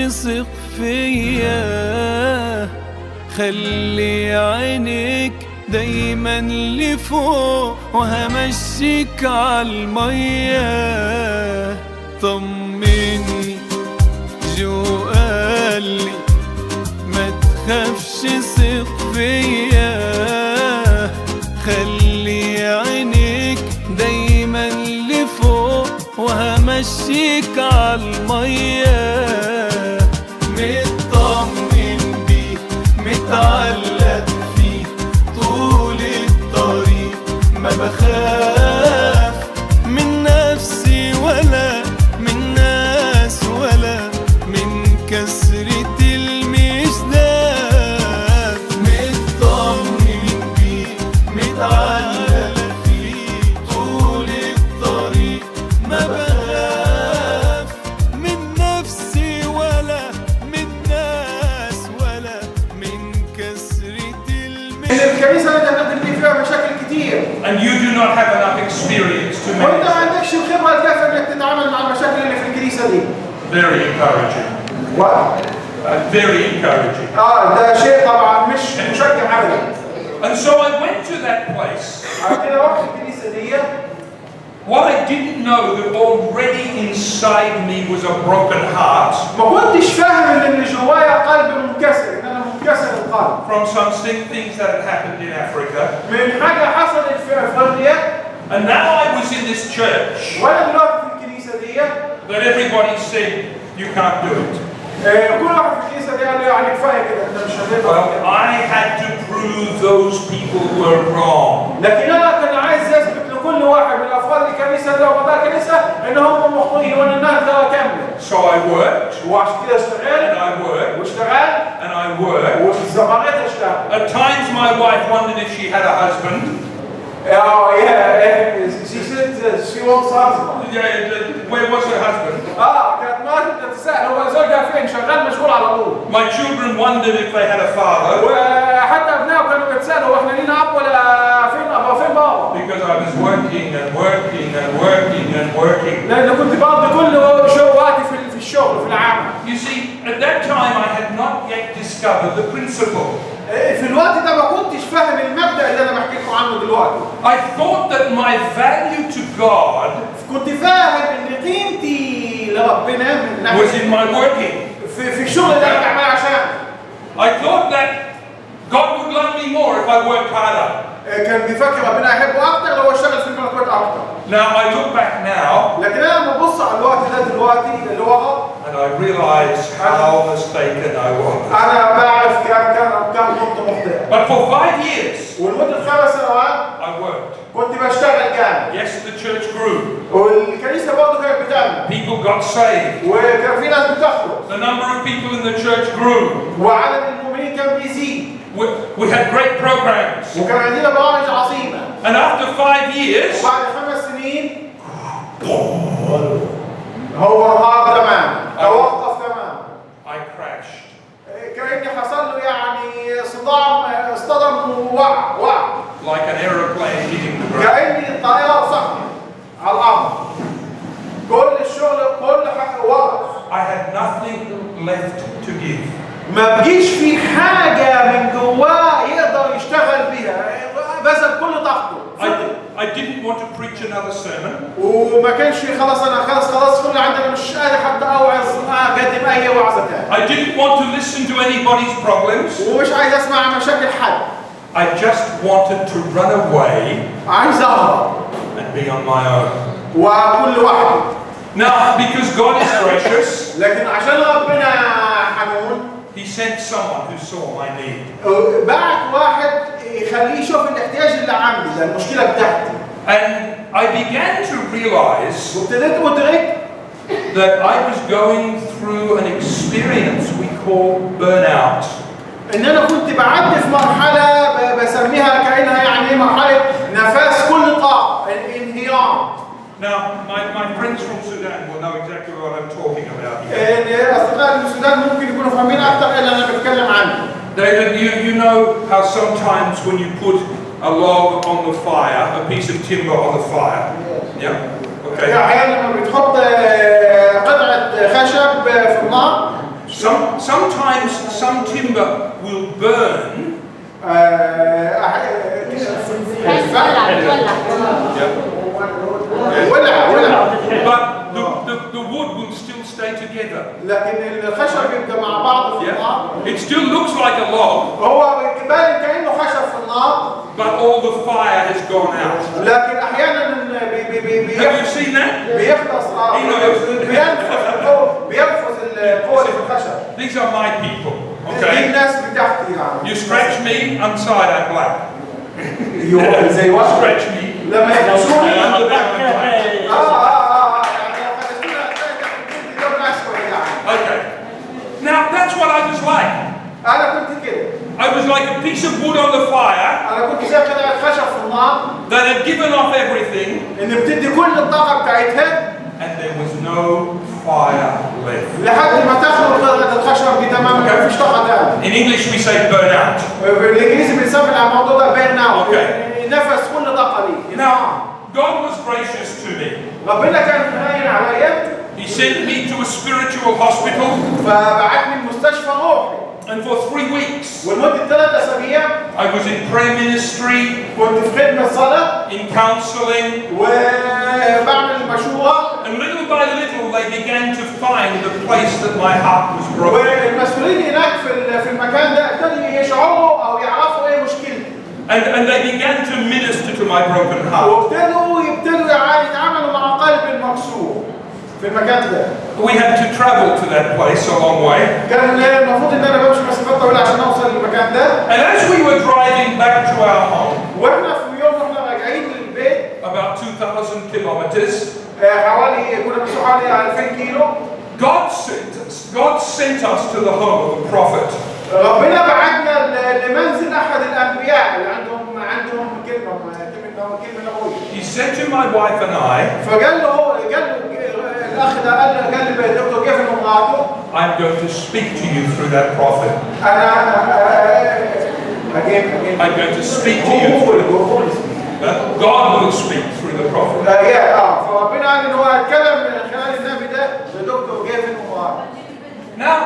ثق فيا، خلي عينيك دايما لفوق وهمشيك عالمية. طمني جو قالي ما تخافش ثق فيا، خلي عينيك دايما لفوق وهمشيك عالمية. مطمن بيه متعلق فيه طول الطريق، ما بخاف من نفسي ولا من ناس ولا من كسرة المشداد. مطمن بيه متعلق فيه طول الطريق، ما بخاف من نفسي ولا من ناس ولا من كسرة الكنيسة اللي هنقدم فيها مشاكل كتير. And you do not have enough experience to وانت manage. ما عندكش الخبرة الكافية انك تتعامل مع المشاكل اللي في الكنيسة دي. Very encouraging. Very encouraging. ده شيء طبعا مش مشجع ابدا. And so I went to that place. كده رحت الكنيسة دي. What I didn't know that already inside me was a broken heart. ما كنتش فاهم ان اللي جوايا قلب منكسر، ان انا منكسر القلب. From some things that had happened in Africa. من حاجة حصلت في افريقيا. And now I was in this church. وانا دلوقتي في الكنيسة دي. That everybody said you can't do it. كل واحد في الكنيسة دي قال لي يعني كفاية كده انت مش هتقدر. Well, I had to prove those people were wrong. لكن انا كان عايز اثبت لكل واحد من افراد الكنيسة دي وأعضاء الكنيسة ان هم مخطئين وان الناس ده كاملة. So I worked. وعشان كده اشتغلت. And I worked. واشتغلت. And I worked. واستمريت اشتغل. At times my wife wondered if she had a husband. She said she wants a husband. Where was her husband? كانت مراتي بتتساءل هو زوجها فين؟ شغال مشغول على طول. My children wondered if they had a father. وحتى ابنائه كانوا بيتسالوا هو احنا لينا اب ولا فين اب وفين بابا؟ Because I was working and working and working and working. لأن كنت بقضي كل وقتي في الشغل في العمل. You see, at that time I had not yet discovered the principle. في الوقت ده ما كنتش فاهم المبدأ اللي أنا بحكي لكم عنه دلوقتي. I thought that my value to God كنت فاهم إن قيمتي لربنا was in my working. في الشغل اللي أنا بعمله عشان. I thought that God would love me more if I worked harder. كان بيفكر ربنا يحبه أكتر لو اشتغل في الملكوت أكتر. Now I look back now. لكن أنا ببص على الوقت ده دلوقتي اللي ورا. And I realize how mistaken I was. أنا بعرف كم كنت مخطئ. But for 5 years. ولمدة 5 سنوات. I worked. كنت بشتغل جامد. Yes, the church grew. والكنيسة برضه كانت بتعمل. People got saved. وكان في ناس بتخلص. The number of people in the church grew. وعدد المؤمنين كان بيزيد. We had great programs. وكان عندنا برامج عظيمة. And after 5 years. وبعد 5 سنين. هو انهار تماما. توقف تماما. I crashed. كأني حصل له يعني اصطدم ووقع. Like an aeroplane hitting the ground. كأني الطائرة سقطت على الأرض. كل الشغل كل حاجة وقف. I had nothing left to give. ما بقيش في حاجة من جواه يقدر يشتغل بيها. بذل كل طاقته. I didn't want to preach another sermon. وما كانش خلاص أنا خلاص كل عندنا مش قادر حتى أوعظ أقدم أي وعظة تاني. I didn't want to listen to anybody's problems. ومش عايز أسمع مشاكل حد. I just wanted to run away. عايز أهرب. And be on my own. وكل واحد. Now, because God is gracious. لكن عشان ربنا حنون. He sent someone who saw my need. بعت واحد يخليه يشوف الاحتياج اللي عندي المشكلة بتاعتي. And I began to realize وابتديت أدرك that I was going through an experience we call burnout. إن أنا كنت بعدي في مرحلة بسميها كأنها يعني مرحلة نفاس كل طاقة انهيار. Now, my friends from Sudan will know exactly what I'm talking about here. أصدقائي من السودان ممكن يكونوا فاهمين أكثر اللي أنا بتكلم عنه. David, you know how sometimes when you put a log on the fire, a piece of timber on the fire. Yeah. Okay. أحيانا لما بتحط قطعة خشب في النار. Sometimes some timber will burn. But the wood will still stay together. لكن الخشب يبقى مع بعض في النار. It still looks like a log. هو باين كأنه خشب في النار. But all the fire has gone out. لكن أحيانا Have you seen that? بيختص بينفذ القوة في الخشب. These are my people. دي Okay. الناس بتاعتي يعني. You scratch me, inside I'm black. زي واحد. Scratch me. لما يحبسوني. and under there I'm black. Okay. Now that's what I was like. أنا كنت كده. I was like a piece of wood on the fire أنا كنت زي قطعة خشب في النار. that had given off everything. إن بتدي كل الطاقة بتاعتها. And there was no fire left. لحد ما تخلق قطعة الخشب دي تماما ما فيش طاقة تاني. In English we say burn out. بالإنجليزي بنسمي الموضوع ده burn out. Okay. نفس كل طاقة لي. Now God was gracious to me. ربنا كان حنين عليا. He sent me to a spiritual hospital. فبعتني المستشفى روحي. And for 3 weeks, ولمدة 3 أسابيع I was in prayer ministry, كنت في خدمة صلاة in counseling, وبعمل مشورة. and little by little they began to find the place that my heart was broken. والمسؤولين هناك في المكان ده ابتدوا يشعروا أو يعرفوا إيه مشكلتي. And they began to minister to my broken heart. وابتدوا يتعاملوا مع قلبي المكسور في المكان ده. We had to travel to that place a long way. كان المفروض ان انا بمشي مسافات طويله عشان اوصل للمكان ده. And as we were driving back to our home, واحنا في يوم واحنا راجعين للبيت about 2,000 kilometers, حوالي كنا بنسوق حوالي 2000 كيلو. God sent us to the home of a prophet. ربنا بعتنا لمنزل احد الانبياء اللي عندهم كلمه نبويه. He said to my wife and I, فقال له الاخ ده قال لي دكتور كيف مراته؟ I'm going to speak to you through that prophet. I'm going to speak to you through God will speak through the prophet. فربنا قال ان هو هيتكلم من خلال النبي ده لدكتور كيف مراته. Now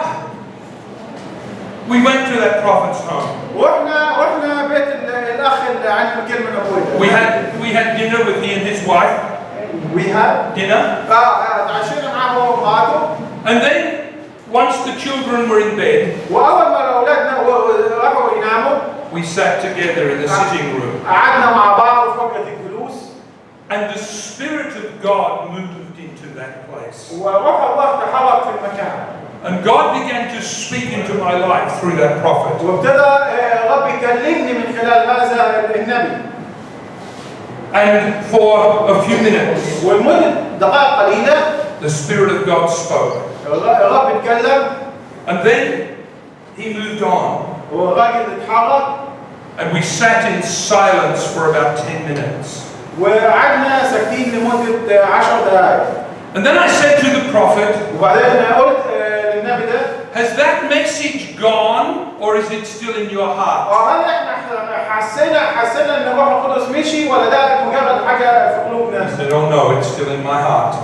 we went to that prophet's home. واحنا بيت الاخ اللي عنده كلمه نبويه. We had dinner with he and his wife. We had dinner. عشينا معاه هو ومراته. And then once the children were in bed, واول ما اولادنا راحوا يناموا, we sat together in the sitting room. قعدنا مع بعض في فقرة الجلوس. And the Spirit of God moved into that place. وروح الله تحرك في المكان. And God began to speak into my life through that prophet. وابتدى رب يكلمني من خلال هذا النبي. And for a few minutes, ولمدة دقائق قليلة, the Spirit of God spoke. الرب اتكلم. And then he moved on. والراجل اتحرك. And we sat in silence for about 10 minutes. وقعدنا ساكتين لمدة 10 دقائق. And then I said to the prophet, وبعدين قلت للنبي ده, has that message gone or is it still in your heart? هل احنا حسينا ان الروح القدس مشي ولا ده مجرد حاجة في قلوبنا؟ He said, oh no, it's still in my heart.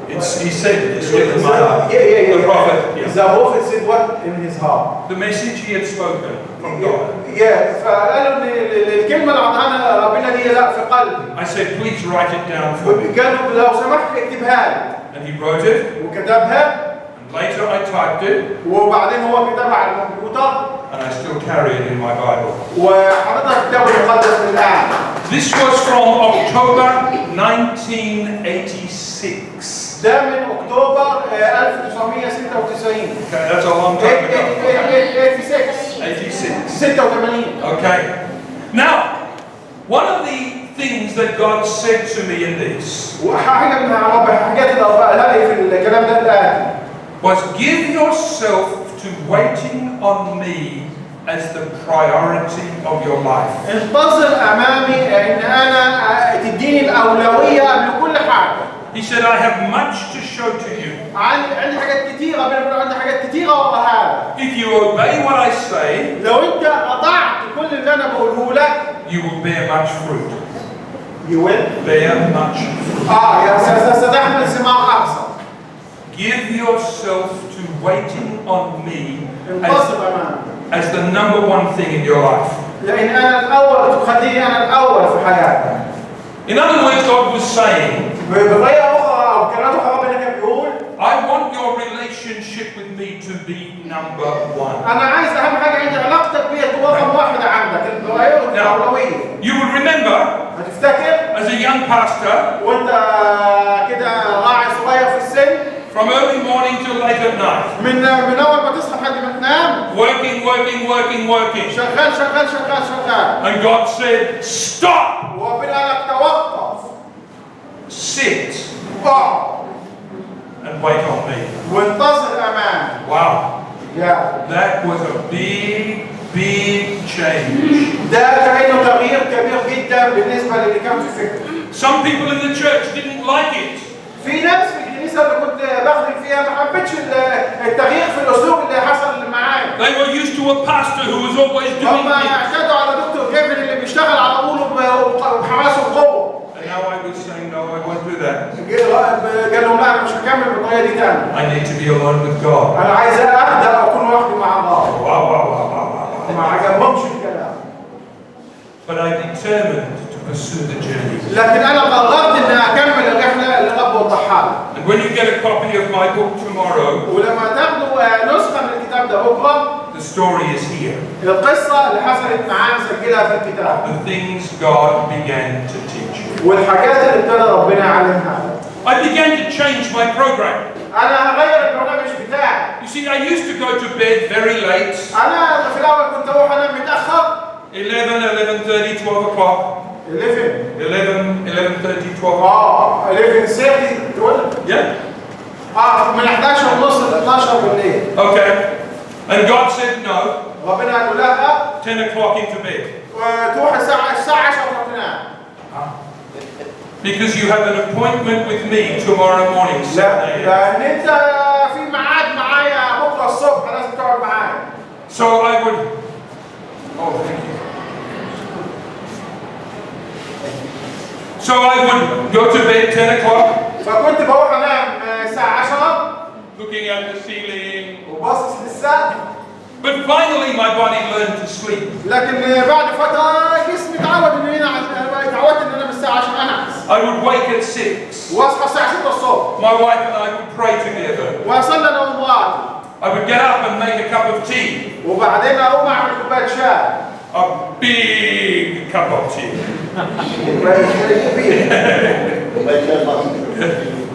He said it's still in my heart. The prophet. The prophet said what in his heart? The message he had spoken from God. فقالوا ان الكلمة اللي عطانا ربنا دي لا في قلبي. I said, please write it down for me. قالوا لو سمحت اكتبها لي. And he wrote it. وكتبها. And later I typed it. وبعدين هو كتبها على الكمبيوتر. And I still carry it in my Bible. وحطيتها في الكتاب المقدس للآن. This was from October 1986. ده من أكتوبر 1996. Okay, that's a long time ago. 86. Okay. Now, one of the things that God said to me in this was give yourself to waiting on me as the priority of your life. انتظر أمامي إن أنا تديني الأولوية قبل كل حاجة. He said, I have much to show to you. عندي حاجات كتيرة، عندي حاجات كتيرة وراها. If you obey what I say, لو أنت أطعت كل اللي أنا بقوله لك, you will bear much fruit. You will bear much fruit. ستحمل ثمار أكثر. Give yourself to waiting on me انتصب أمامي. as the number one thing in your life. لأن أنا الأول، تخليني أنا الأول في حياتك. In other words, God was saying, بطريقة أخرى أو بكلمات أخرى ربنا كان بيقول I want your relationship with me to be number one. أنا عايز أهم حاجة عندي علاقتك بيا تكون رقم واحد عندك، الأولوية. You will remember, هتفتكر as a young pastor, وأنت كده راعي صغير في السن from early morning till late at night, من أول ما تصحى لحد ما تنام working. شغال شغال شغال شغال. And God said, stop, وربنا قال لك توقف، sit, اقعد and wait on me. وانتظر أمامي. Wow, يا that was a big change. ده كأنه تغيير كبير جدا بالنسبة للي كان في فكره. Some people in the church didn't like it. في ناس في الكنيسة اللي كنت بخدم فيها ما حبتش التغيير في الأسلوب اللي حصل معايا. They were used to a pastor who was always doing هم it. اعتادوا على دكتور جيفن اللي بيشتغل على طول وبحماس وقوة. And now I was saying, no, I won't do that. قال لهم لا أنا مش هكمل بالطريقة دي تاني. I need to be alone with God. أنا عايز أهدى أكون وحدي مع الله. Wow. ما عجبهمش الكلام. But I determined to pursue the journey. لكن أنا قررت إن أكمل الرحلة اللي رب وضحها لي. And when you get a copy of my book tomorrow, ولما تاخدوا نسخة من الكتاب ده بكرة، the story is here. القصة اللي حصلت معاه مسجلها في الكتاب. The things God began to teach me. والحاجات اللي ابتدى ربنا يعلمها. I began to change my program. أنا هغير البرنامج بتاعي. You see, I used to go to bed very late. أنا في الأول كنت أروح أنام متأخر. 11:30, 12 o'clock. 11. 11:30, 12. 11:30 12. Yeah. من 11 ونص ل 12 بالليل. Okay. And God said no. ربنا قال له لا. 10 o'clock into bed. تروح الساعة 10 وتروح تنام. Because you have an appointment with me tomorrow morning, 7 a.m. لأن أنت في ميعاد معايا بكرة الصبح لازم تقعد معايا. So I would. Oh, thank you. So I would go to bed 10 o'clock. فكنت بروح أنام الساعة 10. Looking at the ceiling. وباصص للسقف. But finally my body learned to sleep. لكن بعد فترة جسمي اتعود إن أنا اتعودت إن أنا من الساعة 10 أنعس. I would wake at 6. وأصحى الساعة 6 الصبح. My wife and I would pray together. وأصلي أنا ومراتي. I would get up and make a cup of tea. وبعدين أقوم أعمل كوباية شاي. A big cup of tea.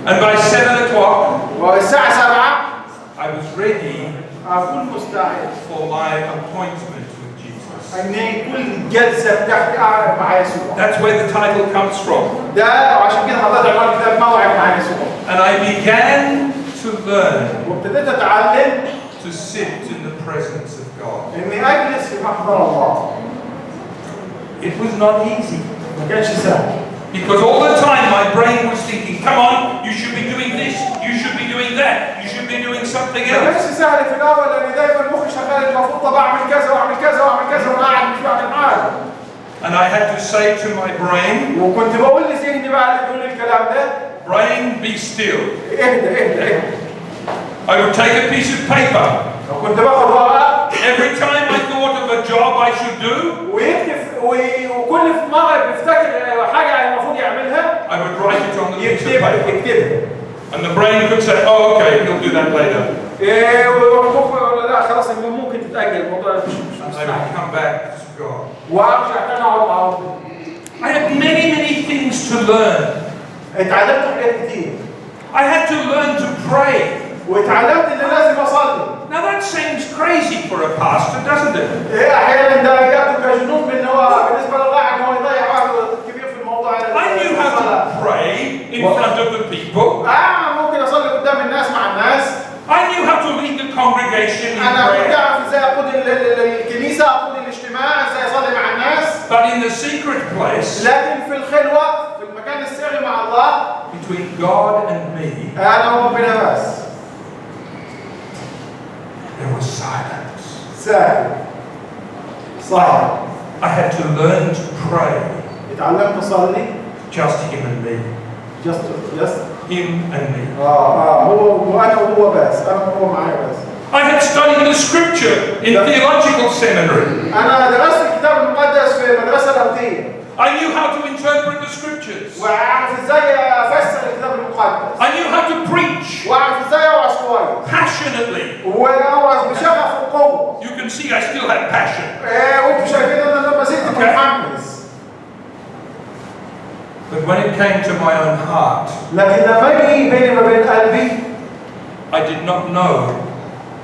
And by 7 o'clock, والساعة 7 I was ready أكون مستعد for my appointment with Jesus. أن كل جلسة بتاعتي أعرف مع يسوع. That's where the title comes from. ده عشان كده حضرتك عملت كتاب موعد مع يسوع. And I began to learn وابتديت أتعلم to sit in the presence of God. إني أجلس في محضر الله. It was not easy. ما كانش سهل. Because all the time my brain was thinking, come on, you should be doing this, you should be doing that, you should be doing something ما كانش else. سهل في الأول لأن دايما مخي شغال المفروض طب أعمل كذا وأعمل كذا وأعمل كذا وأنا قاعد مش بعمل حاجة. And I had to say to my brain, وكنت بقول لذهني بقى اللي بيقول الكلام ده brain, be still. اهدى. I would take a piece of paper. وكنت باخد ورقة. Every time I thought of a job I should do, ويكتب وكل مرة بيفتكر حاجة المفروض يعملها I would write it on the piece of paper. يكتبها. And the brain could say, oh, okay, he'll do that later. لا خلاص ممكن تتأجل الموضوع مش And I would come back to God. وأرجع تاني أقعد مع ربنا. I had many things to learn. اتعلمت حاجات كتير. I had to learn to pray. واتعلمت إن لازم أصلي. Now that seems crazy for a pastor, doesn't it? أحيانا ده يبدو كجنون بأن هو بالنسبة للراعي إن هو يضيع وقت كبير في الموضوع. I knew how to pray in front of the people. ممكن أصلي قدام الناس مع الناس. I knew how to lead the congregation in أنا كنت prayer. أعرف إزاي أقود الكنيسة أقود الاجتماع إزاي أصلي مع الناس. But in the secret place, لكن في الخلوة في المكان السري مع الله between God and me, أنا وربنا بس. there was silence. سهل. صعب. I had to learn to pray, اتعلمت أصلي. just him and me. just him and me. هو وانا وهو بس، انا وهو معايا بس. I had studied the scripture in theological seminary. انا درست الكتاب المقدس في المدرسه اللاهوتيه. I knew how to interpret the scriptures. واعرف ازاي افسر الكتاب المقدس. I knew how to preach. واعرف ازاي اوعظ كويس. Passionately. واوعظ بشغف وقوه. You can see I still had passion. وانتم شايفين ان انا ما زلت متحمس. But when it came to my own heart, لكن لما يجي بيني وبين قلبي I did not know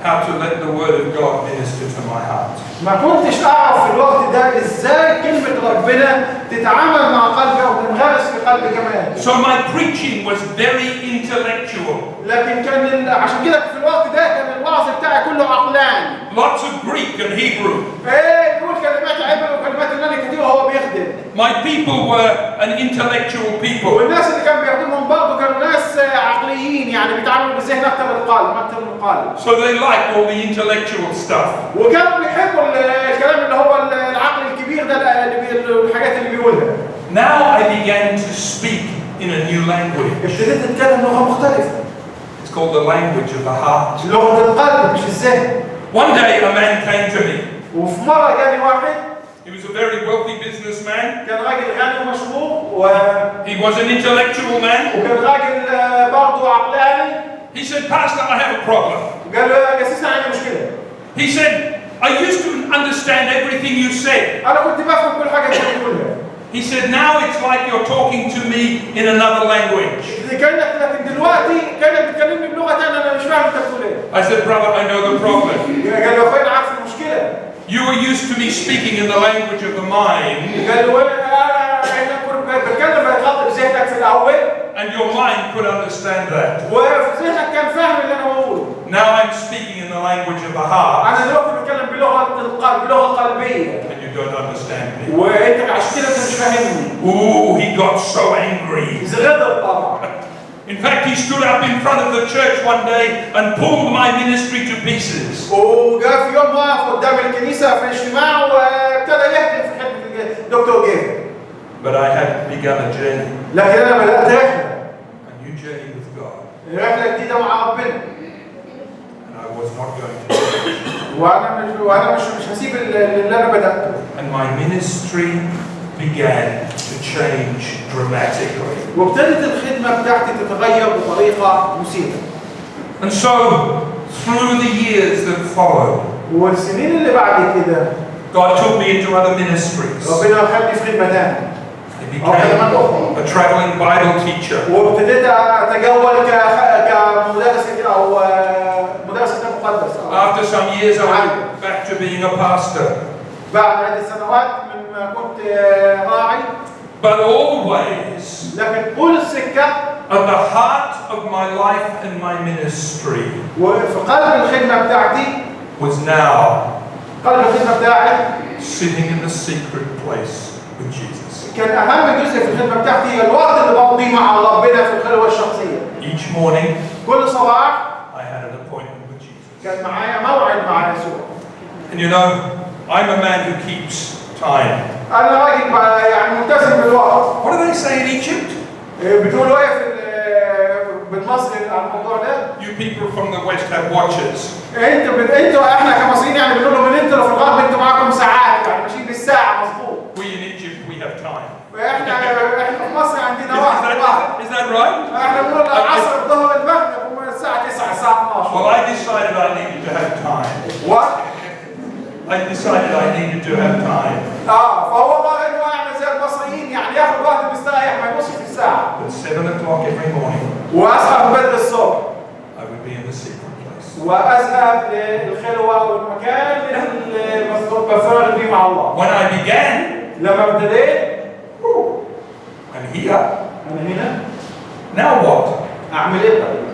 how to let the word of God minister to my heart. ما كنتش اعرف في الوقت ده ازاي كلمة ربنا تتعامل مع قلبي او تنغرس في قلبي كمان. So my preaching was very intellectual. لكن كان عشان كده في الوقت ده كان الوعظ بتاعي كله عقلاني. Lots of Greek and Hebrew. يقول كلمات عبر وكلمات اللي انا كتير وهو بيخدم. My people were an intellectual people. والناس اللي كان بيخدمهم برضه كانوا ناس عقليين، يعني بيتعاملوا بالذهن اكثر من القلب، اكثر من القلب. So they liked all the intellectual stuff. وكانوا بيحبوا الكلام اللي هو العقل الكبير ده، الحاجات اللي بيقولها. Now I began to speak in a new language. ابتديت اتكلم لغه مختلفه. It's called the language of the heart. لغه القلب مش الذهن. One day a man came to me. وفي مره جاني واحد. He was a very wealthy businessman. كان راجل غني ومشهور He was an intellectual man. وكان راجل برضه عقلاني. He said, Pastor, I have a problem. قال له يا قسيس انا عندي مشكله. He said, I used to understand everything you said. انا كنت بفهم كل حاجه انت بتقولها. He said, now it's like you're talking to me in another language. لكن دلوقتي كانك بتكلمني بلغه ثانيه انا مش فاهم انت بتقول ايه. I said, brother, I know the problem. قال له اخويا انا عارف المشكله. You were used to me speaking in the language of the mind. قال له انا كنت بتكلم بخاطب ذهنك في الاول. And your mind could understand that. وفي ذهنك كان فاهم اللي انا بقوله. Now I'm speaking in the language of the heart. انا دلوقتي بتكلم بلغه القلب، بلغه قلبيه. And you don't understand me. وانت عشان كده انت مش فاهمني. Ooh, he got so angry. غضب طبعا. In fact, he stood up in front of the church one day and pulled my ministry to pieces. وجاء في يوم واقف قدام الكنيسه في اجتماع وابتدى يهدم في خدمه الدكتور جيف. But I had begun a journey. لكن انا بدات رحله. A new journey with God. رحله جديده مع ربنا. And I was not going to change. وانا مش هسيب اللي انا بداته. And my ministry began to change dramatically. وابتدت الخدمه بتاعتي تتغير بطريقه مثيره. And so, through the years that followed, والسنين اللي بعد كده God took me into other ministries. ربنا خدني في خدمه ثانيه. I became a traveling Bible teacher. وابتديت اتجول كمدرس او مدرس كتاب مقدس. After some years, I went back to being a pastor. بعد عدة سنوات من ما كنت راعي. But always, لكن كل السكة at the heart of my life and my ministry, وفي قلب الخدمة بتاعتي was now قلب الخدمة بتاعي sitting in the secret place with Jesus. كان أهم جزء في الخدمة بتاعتي هي الوقت اللي بقضيه مع ربنا في الخلوة الشخصية. Each morning, كل صباح I had an appointment with Jesus. كان معايا موعد مع يسوع. And you know, I'm a man who keeps time. أنا راجل يعني ملتزم بالوقت. What do they say in Egypt? بتقولوا إيه بالمصري على الموضوع ده؟ You people from the West have watches. انتوا احنا كمصريين يعني بنقول لهم ان انتوا في الغرب انتوا معاكم ساعات، يعني ماشيين بالساعة مظبوط. We in Egypt, we have time. احنا في مصر عندنا واحد. Is that right? احنا بنقول العصر الظهر المغرب هم الساعة 9 الساعة 12. Well, I decided I needed to have time. What? I decided I needed to have time. فهو قال انه احنا زي المصريين يعني ياخد وقت مستريح ما يبصش في الساعة. At 7 o'clock every morning, واصحى بدري الصبح. I would be in the secret place. واذهب للخلوة والمكان اللي بفرغ فيه مع الله. When I began, لما ابتديت I'm here. انا هنا. Now what? اعمل ايه طيب؟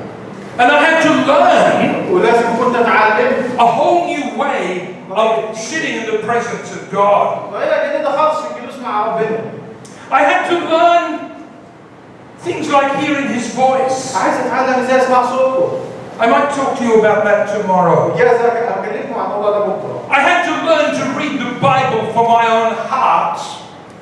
And I had to learn ولازم كنت اتعلم a whole new way of sitting in the presence of God. طريقة جديدة خالص في الجلوس مع ربنا. I had to learn things like hearing His voice. عايز اتعلم ازاي اسمع صوته. I might talk to you about that tomorrow. جاهز اكلمكم عن الموضوع ده بكره. I had to learn to read the Bible for my own heart,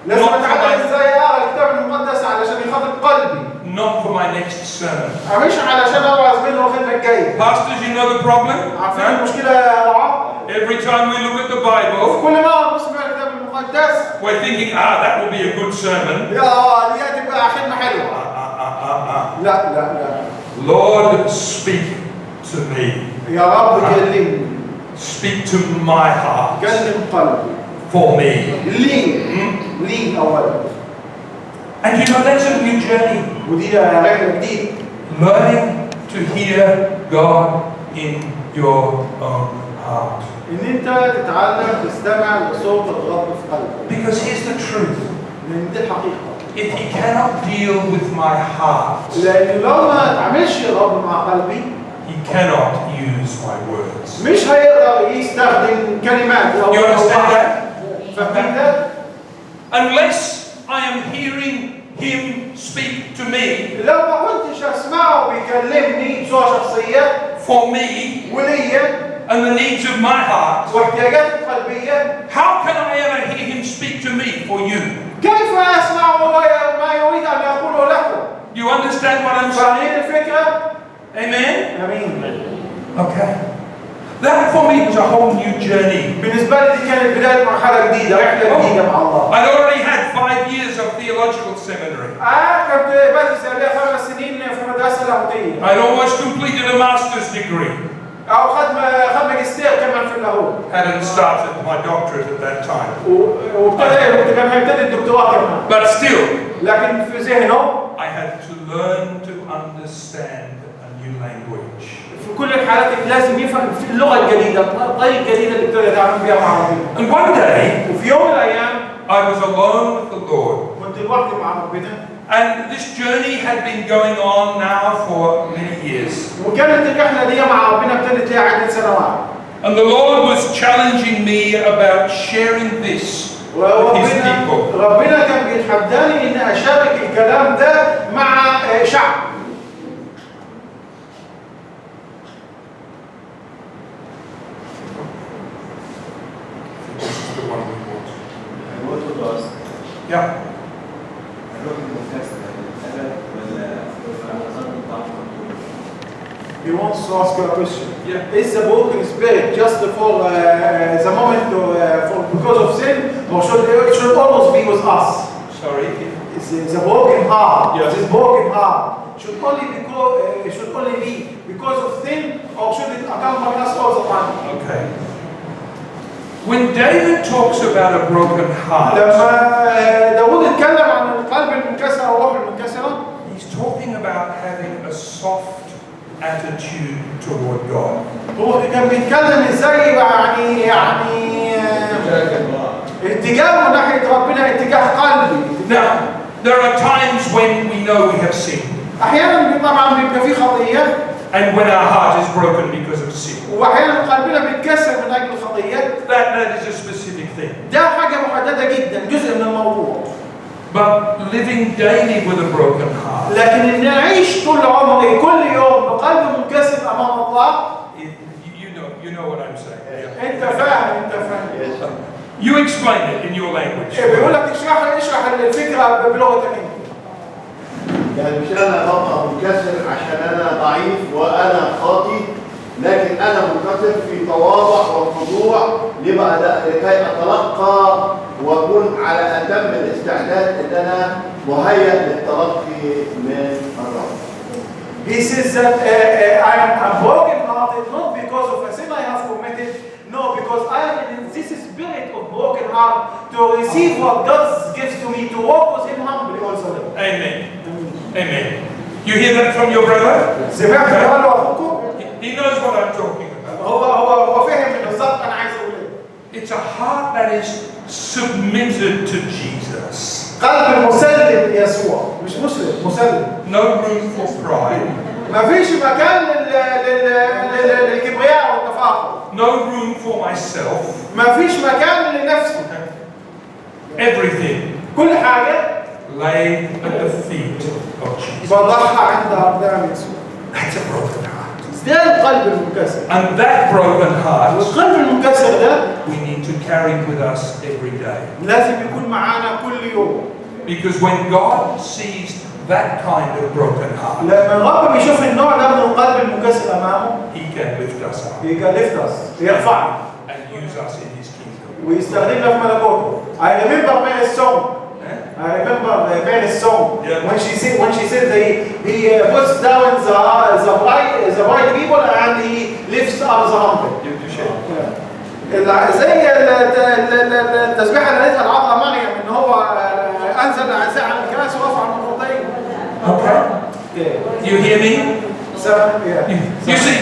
لازم اتعلم ازاي اقرا الكتاب المقدس علشان يخاطب قلبي. not for my next sermon. مش علشان اوعظ منه الخدمه الجايه. Pastors, you know the problem? عارفين المشكله يا رعاة؟ Every time we look at the Bible, كل ما نسمع الكتاب المقدس we're thinking, that will be a good sermon. يا دي هتبقى خدمه حلوه. لا لا لا. Lord, speak to me. يا رب كلمني. Speak to my heart. كلم قلبي. For me. لي أولا. And you know that's a new journey. ودي رحلة جديدة. Learning to hear God in your own heart. إن أنت تتعلم تستمع لصوت الرب في قلبك. Because here's the truth. لأن دي الحقيقة. If he cannot deal with my heart, لأن لو ما تعملش الرب مع قلبي, he cannot use my words. مش هيقدر يستخدم كلمات أو You understand that? فاهمين ده؟ Unless I am hearing him speak to me, لو ما كنتش أسمعه بيكلمني بصورة شخصية for me, وليا and the needs of my heart, واحتياجاتي القلبية, how can I ever hear him speak to me for you? كيف أسمع ما يريد أن يقوله لكم؟ You understand what I'm فاهمين saying? الفكرة؟ Amen? آمين. Okay. That for me was a whole new journey. بالنسبة لي دي كانت بداية مرحلة جديدة، رحلة جديدة مع الله. I'd already had 5 years of theological seminary. كنت بدرس قبلها 5 سنين في مدرسة لاهوتية. I'd almost completed a master's degree. أو خدمة ماجستير كمان في اللاهوت. Hadn't started my doctorate at that time. كان هيبتدي الدكتوراه كمان. But still, لكن في ذهنه I had to learn to understand a new language. في كل الحالات لازم يفهم اللغة الجديدة، الطريقة الجديدة اللي بتقدر يتعامل بها مع ربنا. And one day, وفي يوم من الأيام I was alone with the Lord. كنت لوحدي مع ربنا. And this journey had been going on now for many years. وكانت الرحلة دي مع ربنا ابتدت لها عدة سنوات. And the Lord was challenging me about sharing this with His people. ربنا كان بيتحداني إن أشارك الكلام ده مع شعب. Yeah. He wants to ask you a question. Yeah. Is the broken spirit just for the moment because of sin, or should it should always be with us? Sorry. Is the broken heart? Yes. This broken heart should only be because of sin, or should it accompany us all the time? Okay. When David talks about a broken heart, لما داود اتكلم عن القلب المنكسر أو الروح المنكسرة, he's talking about having a soft attitude toward God. هو كان بيتكلم ازاي يعني اتجاهه ناحية ربنا اتجاه قلبي. Now, there are times when we know we have sinned, أحيانا طبعا بيبقى في خطية, and when our heart is broken because of sin. وأحيانا قلبنا بيتكسر من أجل الخطية. That is a specific thing. ده حاجة محددة جدا، جزء من الموضوع. But living daily with a broken heart, لكن إن نعيش طول عمري كل يوم بقلب منكسر أمام الله. you know what I'm saying. Yeah. أنت فاهم. You explain it in your language. بيقول لك اشرح الفكرة بلغتك أنت. يعني مش أنا ببقى منكسر عشان أنا ضعيف وأنا خاطي، لكن أنا منكسر في تواضع وخضوع لكي أتلقى وأكون على أتم الاستعداد إن أنا مهيأ للتلقي من الرب. He says that I am broken-hearted not because of a sin I have committed, no, because I am in this spirit of broken heart to receive what God gives to me, to walk with Him humbly also. Amen. Amen. You hear that from your brother? سمعت كلام أخوكم؟ He knows what I'm talking about. هو فهم بالضبط أنا عايز أقول إيه. It's a heart that is submitted to Jesus. قلب مسلم يسوع، مش مسلم، مسلم. No room for pride. ما فيش مكان للكبرياء والتفاخر. No room for myself. ما فيش مكان لنفسي. Everything كل حاجة laid at the feet of Jesus. بضعها عند أقدام يسوع. That's a broken heart. ده القلب المنكسر. And that broken heart, والقلب المنكسر ده we need to carry with us every day. لازم يكون معانا كل يوم. Because when God sees that kind of broken heart, لما الرب بيشوف النوع ده من القلب المكسر امامه He can lift us up يكلفنا يرفعنا and use us in His kingdom. ويستخدمنا في ملكوته. I remember Mary's song. I remember Mary's song Yeah. when she said he puts down the white people and he lifts up the humble. You share. زي التسبيحه اللي قالتها العظمى مريم ان هو انزل العزاء على الكاس ورفع المخطئين. Okay. Yeah. You hear me? So, yeah. You see,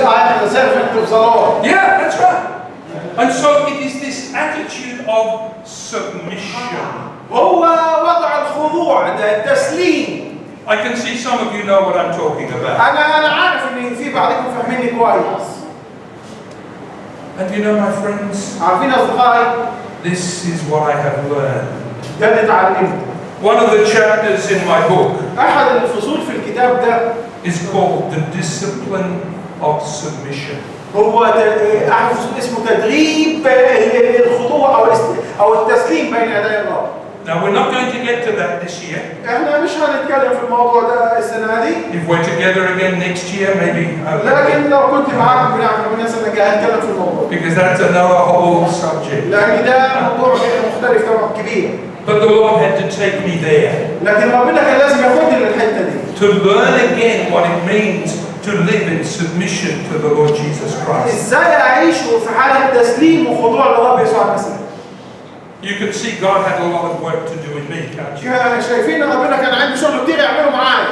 I am the servant of the Lord. yeah, that's right. And so it is this attitude of submission. هو وضع الخضوع ده التسليم. I can see some of you know what I'm talking about. أنا عارف إن في بعضكم فاهميني كويس. And you know, my friends, عارفين أصدقائي this is what I have learned. ده اللي اتعلمته. One of the chapters in my book أحد الفصول في الكتاب ده is called The Discipline of Submission. هو أحد الفصول اسمه تدريب الخضوع أو التسليم بين يدي الله. Now, we're not going to get to that this year. إحنا مش هنتكلم في الموضوع ده السنة دي. If we're together again next year, maybe. لكن لو كنت معاكم بنعمل السنة الجاية هنتكلم في الموضوع. Because that's another whole subject. لأن ده موضوع مختلف طبعا كبير. But the Lord had to take me there لكن ربنا كان لازم ياخدني للحتة دي. to learn again what it means to live in submission to the Lord Jesus Christ. ازاي اعيش في حالة تسليم وخضوع للرب يسوع المسيح. You can see God had a lot of work to do in me, can't you? شايفين ان ربنا كان عنده شغل كتير يعمله معايا.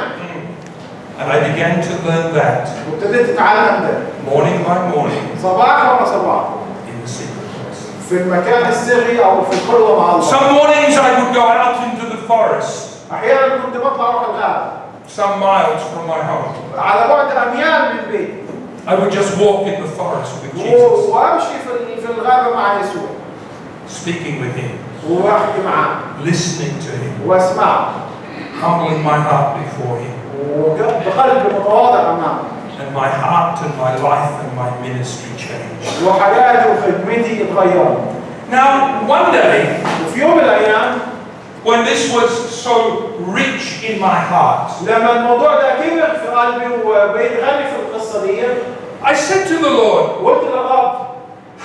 And I began to learn that وابتديت اتعلم ده. morning by morning صباحا وصباحا. in the secret place. في المكان السري او في الخلوة مع الله. Some mornings I would go out into the forest, احيانا كنت بطلع اروح الغابة. some miles from my home. على بعد اميال من البيت. I would just walk in the forest with Jesus, وامشي في الغابة مع يسوع. speaking with Him, واحكي معاه. listening to Him, واسمعه. humbling my heart before Him. وبقلب متواضع امامه. And my heart and my life and my ministry changed. وحياتي وخدمتي اتغيرت. Now, one day, وفي يوم من الايام when this was so rich in my heart, لما الموضوع ده كبر في قلبي وبقيت غني في القصه دي I said to the Lord, قلت للرب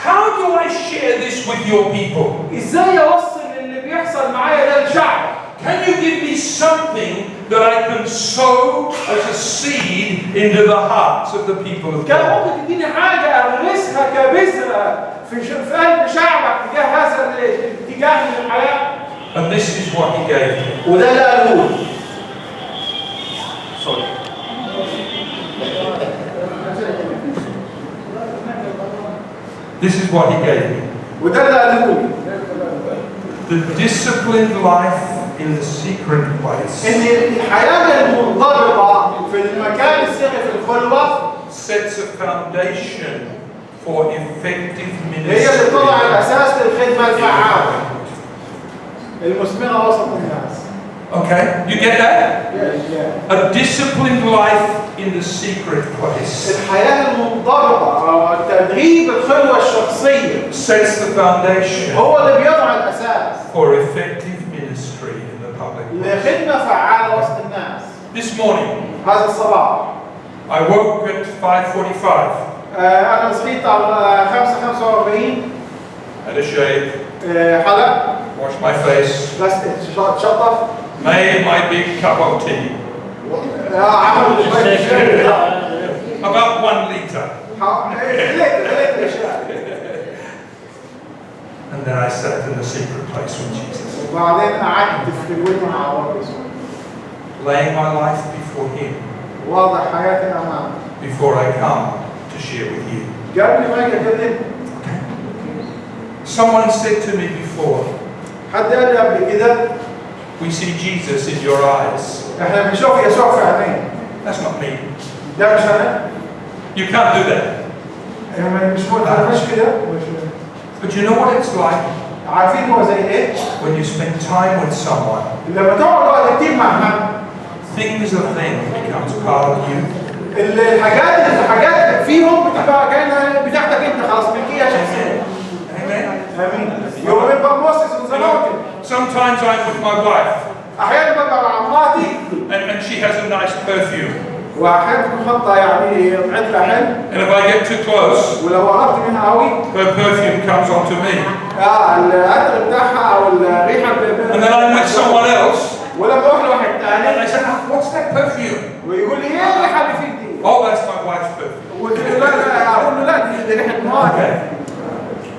how do I share this with your people? ازاي اوصل اللي بيحصل معايا ده لشعبك؟ Can you give me something that I can sow as a seed into the hearts of the people of كان God? ممكن تديني حاجه اغرسها كبذره في قلب شعبك تجاه هذا الاتجاه من الحياه. And this is what He gave me. وده اللي قاله لي. Sorry. This is what He gave me. وده اللي قاله لي. The disciplined life in the secret place ان الحياه المنضبطه في المكان السري في الخلوه sets a foundation for effective هي اللي بتضع ministry. الاساس للخدمه الفعاله المثمره وسط الناس. Okay, you get that? Yeah. A disciplined life in the secret place الحياة المنضبطة أو تدريب الخلوة الشخصية sets the foundation هو اللي بيضع الأساس for effective ministry in the public. لخدمة فعالة وسط الناس. This morning, هذا الصباح I woke at 5:45. أنا صحيت على 5:45 Had a shave, حلق washed my face, شطف made my big cup of tea, عمل شوية about 1 liter, ليت الأشياء and then I sat in the secret place with Jesus, وبعدين قعدت في الوجه مع الرب يسوع laying my life before Him واضح حياتي أمامه before I come to share with you. قبل ما أجي أكلم Someone said to me before, حد قال لي قبل كده we see Jesus in your eyes. احنا بنشوف يسوع في عينينا. That's not me. ده مش انا. You can't do that. مش كده. But you know what it's like عارفين هو زي ايه؟ When you spend time with someone, لما تقعد وقت كتير مع حد things of them becomes part of you. الحاجات فيهم بتبقى كأنها بتاعتك انت خلاص ملكية شخصية. Amen. امين. You remember Moses on the mountain. Sometimes I'm with my wife احيانا ببقى مع مراتي and she has a nice perfume. واحيانا تكون حاطه يعني عطرها حلو. And if I get too close, ولو قربت منها قوي her perfume comes onto me. العطر بتاعها او الريحه And then I'm with someone else ولما اروح لواحد and ثاني I say, what's that perfume? ويقول لي ايه الريحه اللي فيك دي؟ Oh, that's my wife's perfume. قلت له لا اقول له لا دي ريحه مراتي. Okay.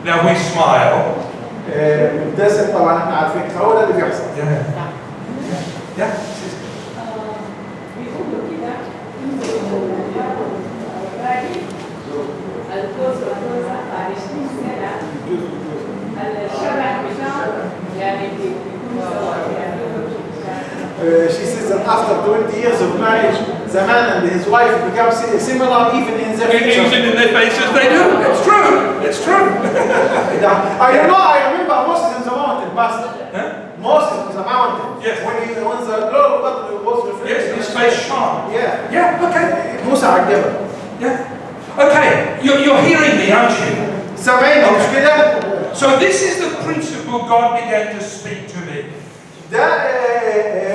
Now we smile. مبتسم طبعا احنا عارفين هو ده اللي بيحصل. Yeah. Yeah. She says that after 20 years of marriage, the man and his wife become similar even in their features. Even in their faces, they do. It's true. It's true. I remember Moses in the mountain, Pastor. Huh? Moses in the mountain. Yes. When the glory of God was reflected. Yes, his face shone. Yeah. Yeah, okay. موسى على الجبل. Yeah. Okay, you're hearing me, aren't you? سامعني مش كده؟ So this is the principle God began to speak to me. ده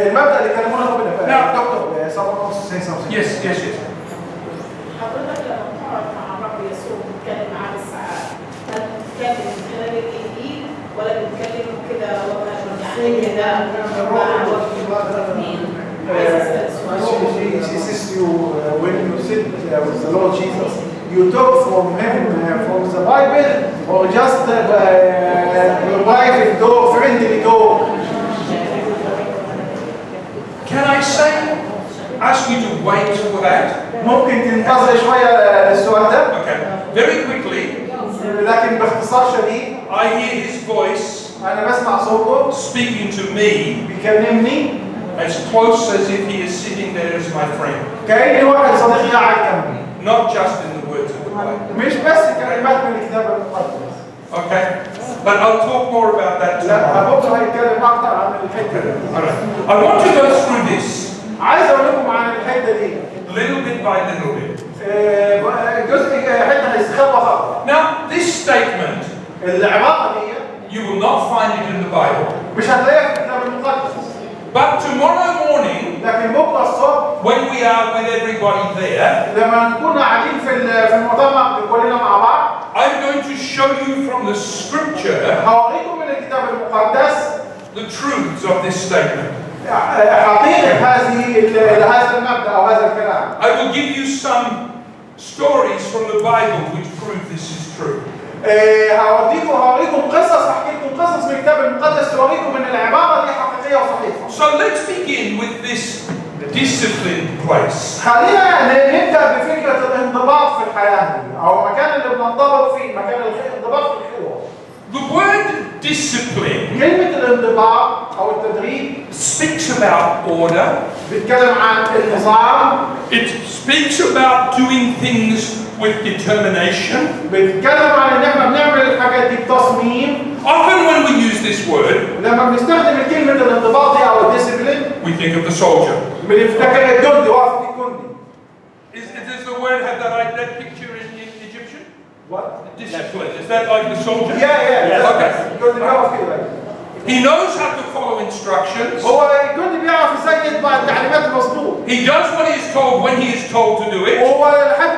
المبدأ اللي كلمونا ربنا فيه. نعم. دكتور someone say something. Yes, yes, yes. حضرتك لما تقعد مع الرب يسوع بتتكلم معاه بالساعات، هل بتتكلم من خلال الانجيل ولا بتتكلم كده يعني كده مع الوقت مين؟ عايز اسال سؤال. She says you when you sit with the Lord Jesus, you talk from him from the Bible or just private door, friendly door. Can I say, ask you to wait for that? ممكن تنتظر شوية للسؤال ده. Okay. Very quickly, لكن باختصار شديد I hear his voice أنا بسمع صوته speaking to me بيكلمني as close as if he is sitting there as my friend. كأني واحد صديقي قاعد جنبي. Not just in the words of the Bible. مش بس كلمات من الكتاب المقدس. Okay? But I'll talk more about that لا tomorrow. بكره هيتكلم أكتر عن الحتة دي. Alright. I want to go through this عايز أقول لكم عن الحتة دي. little bit by little bit. جزء حتة هيستخبى خطوة. Now, this statement, العبارة دي you will not find it in the Bible. مش هتلاقيها في الكتاب المقدس. But tomorrow morning, لكن بكره الصبح when we are with everybody there, لما نكون قاعدين في المؤتمر كلنا مع بعض I'm going to show you from the scripture هوريكم من الكتاب المقدس the truths of this statement. حقيقة هذا المبدأ أو هذا الكلام. I will give you some stories from the Bible which prove this is true. هوريكم قصص أحكي لكم قصص من الكتاب المقدس توريكم إن العبارة دي حقيقية وصحيحة. So let's begin with this disciplined place. خلينا نبدأ بفكرة الانضباط في الحياة أو مكان اللي بننضبط فيه، مكان الانضباط في الخلوة. The word discipline كلمة الانضباط أو التدريب speaks about order. بيتكلم عن النظام. It speaks about doing things with determination. بيتكلم عن إن إحنا بنعمل الحاجات دي بتصميم. Often when we use this word, لما بنستخدم كلمة الانضباط دي أو الديسيبلين we think of the soldier. بنفتكر الجندي واقف الجندي. Does the word have that picture in Egyptian? What? Discipline. Is that like the soldier? Yeah. Okay. الجندي واقف كده. He knows how to follow instructions. هو الجندي بيعرف ازاي يتبع التعليمات المظبوط. He does what he is told when he is told to do it. هو لحد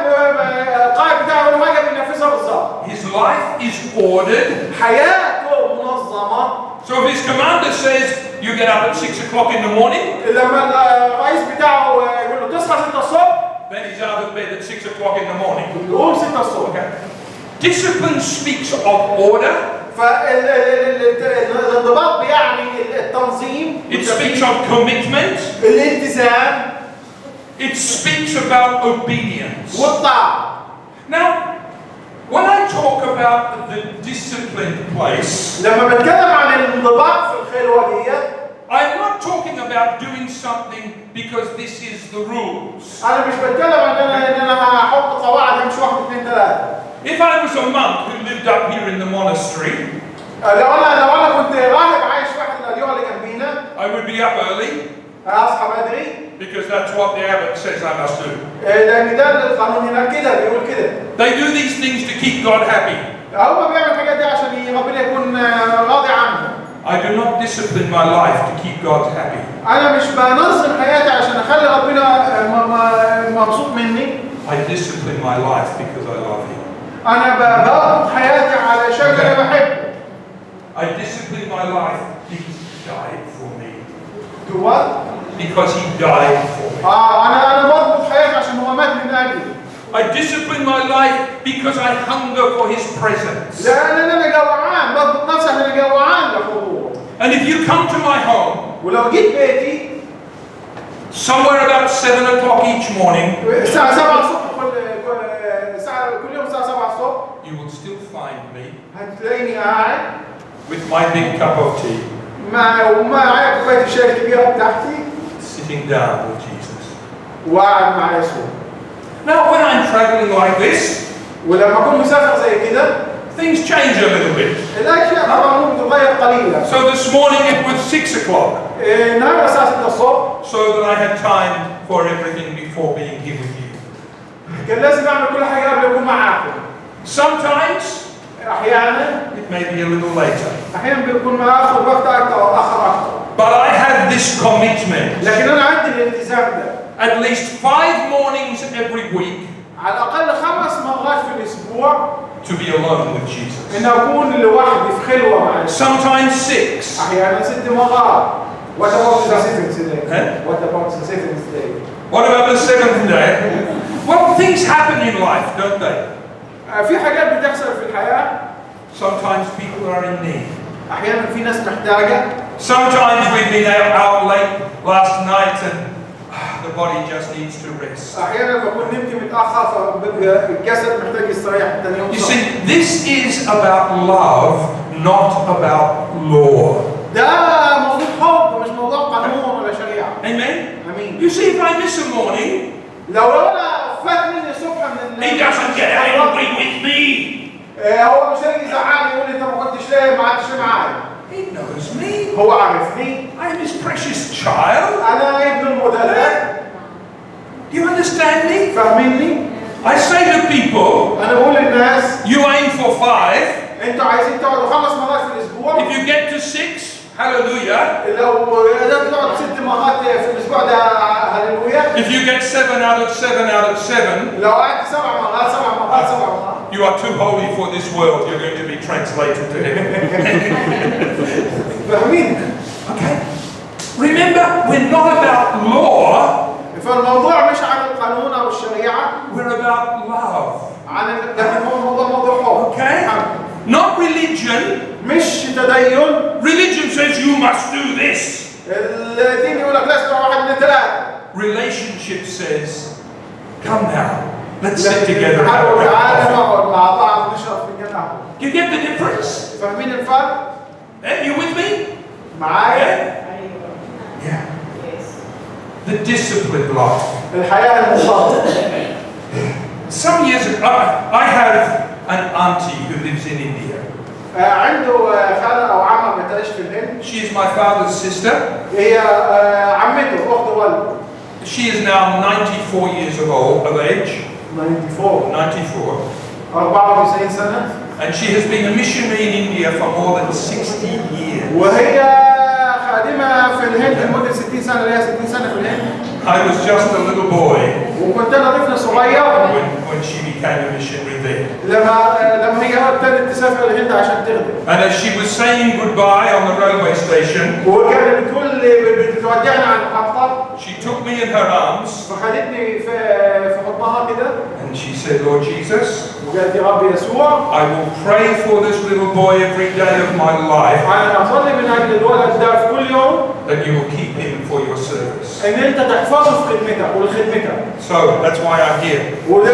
القائد بتاعه ولا حاجة بينفذها بالظبط. His life is ordered. حياته منظمة. So if his commander says you get up at 6 o'clock in the morning, لما الرئيس بتاعه يقول له تصحى 6 الصبح. then he's out of bed at 6 o'clock in the morning. يقوم 6 الصبح. Discipline speaks of order. فالانضباط بيعني التنظيم. It speaks of commitment. الالتزام. It speaks about obedience. والطاعة. Now, when I talk about the disciplined place, لما بتكلم عن الانضباط في الخلوة دي I'm not talking about doing something because this is the rules. أنا مش بتكلم عن إن أنا أحط قواعد أمشي 1 2 3. If I was a monk who lived up here in the monastery, لو انا كنت راهب عايش في احد الاديره اللي جنبينا I would be up early اصحى بدري because that's what the abbot says I must do. لان ده القانون هناك كده بيقول كده. They do these things to keep God happy. هم بيعملوا الحاجات دي عشان ربنا يكون راضي عنهم. I do not discipline my life to keep God happy. انا مش بنظم حياتي عشان اخلي ربنا مبسوط مني. I discipline my life because I love Him. انا بضبط حياتي علشان انا بحبه. I discipline my life because He died for me. Do what? Because He died for me. انا بضبط حياتي عشان هو مات من اجلي. I discipline my life because I hunger for His presence. لان انا جوعان، بضبط نفسي عشان انا جوعان لحضوره. And if you come to my home, ولو جيت بيتي somewhere about 7 o'clock each morning, الساعة 7 الصبح كل يوم الساعة 7 الصبح you will still find me هتلاقيني قاعد with my big cup of tea, معايا كوباية الشاي الكبيرة بتاعتي sitting down with Jesus. وقاعد مع يسوع. Now, when I'm traveling like this, ولما أكون مسافر زي كده things change a little bit. الأشياء طبعا ممكن تتغير قليلا. So this morning it was 6 o'clock, النهارده الساعة 6 الصبح so that I had time for everything before being here with you. كان لازم أعمل كل حاجة قبل أكون معاكم. Sometimes أحيانا it may be a little later, بيكون آخذ وقت أكثر أو أخر أكثر. but I have this commitment. لكن أنا عندي الالتزام ده. At least 5 mornings every week على الأقل 5 مرات في الأسبوع to be alone with Jesus. إن أكون لوحدي في خلوة مع يسوع. Sometimes 6. أحيانا 6 مرات. What about the 7th day? Huh? What about the 7th day? What about the 7th day? Well, things happen in life, don't they? في حاجات بتحصل في الحياة. Sometimes people are in need. أحيانا في ناس محتاجة. Sometimes we've been out late last night and the body just needs to rest. أحيانا بكون نمت متأخر فالجسد محتاج يستريح تاني يوم. You see, this is about love, not about law. ده موضوع حب مش موضوع قانون ولا شريعة. Amen? أمين. You see, if I miss a morning, لو أنا فات مني الصبح من he doesn't get angry with me. هو مش هيجي يزعلني يقول لي أنت ما كنتش ليه ما عدتش معايا. He knows me. هو عارفني. I am his precious child. أنا ابن المدلل. Do you understand me? فاهميني؟ I say to people, أنا بقول للناس you aim for 5. أنتوا عايزين تقعدوا 5 مرات في الأسبوع. If you get to 6, hallelujah. لو قدرت تقعد 6 مرات في الأسبوع ده هللويا. If you get 7 out of 7 out of 7, لو قعدت 7 مرات 7 مرات 7 مرات. you are too holy for this world. You're going to be translated to heaven. فاهمين؟ Okay. Remember, we're not about law. فالموضوع مش عن القانون أو الشريعة. We're about love. لكن هو موضوع حب. Okay. Not religion. مش تدين. Religion says you must do this. الدين يقول لك لازم 1 2 3. Relationship says, come now, let's sit together and have a cup تعالى of coffee. نقعد مع بعض ونشرب فنجان قهوة. You get the difference? فاهمين الفرق؟ You with me? معايا؟ Yeah. The disciplined life. الحياة المخاطرة. Some years ago, I have an auntie who lives in India. عنده خالة أو عمة بتعيش في الهند. She is my father's sister. هي عمته أخت والده. She is now 94 years of age. 94. 94 سنة. And she has been a missionary in India for more than 60 years. وهي خادمة في الهند لمدة 60 سنة، اللي هي 60 سنة في الهند. I was just a little boy وكنت أنا طفل صغير when she became a missionary there. لما هي ابتدت تسافر الهند عشان تخدم. And as she was saying goodbye on the railway station, وكانت بتودعنا عن المحطة. she took me in her arms فخدتني في حضنها كده. and she said, Lord Jesus, وقالت يا رب يسوع. I will pray for this little boy every day of my life. أنا أصلي من أجل الولد ده في كل يوم. That you will keep him for your service. إن أنت تحفظه في خدمتك ولخدمتك. So that's why I'm here. وده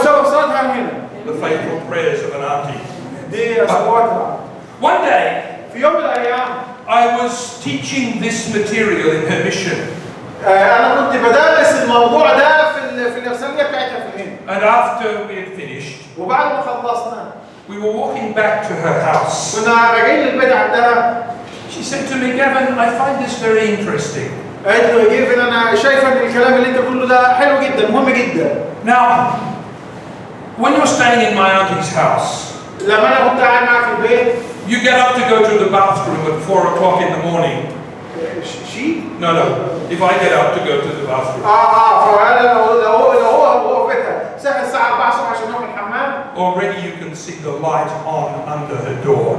سبب صلاتها هنا. The faithful prayers of an auntie. دي صلواتها. One day, في يوم من الأيام I was teaching this material in her mission. أنا كنت بدرس الموضوع ده في الإرسالية بتاعتها في الهند. And after we had finished, وبعد ما خلصنا, we were walking back to her house. كنا راجعين للبيت عندها. She said to me, Gavin, I find this very interesting. قالت له جيفن انا شايفه ان الكلام اللي انت بتقوله ده حلو جدا مهم جدا. Now, when you're staying in my auntie's house, لما انا كنت قاعد معاها في البيت. you get up to go to the bathroom at 4 o'clock in the morning. شي؟ No, no. If I get up to go to the bathroom. فانا لو هو في بيتها صحي الساعه 4 الصبح عشان يروح الحمام. Already you can see the light on under her door.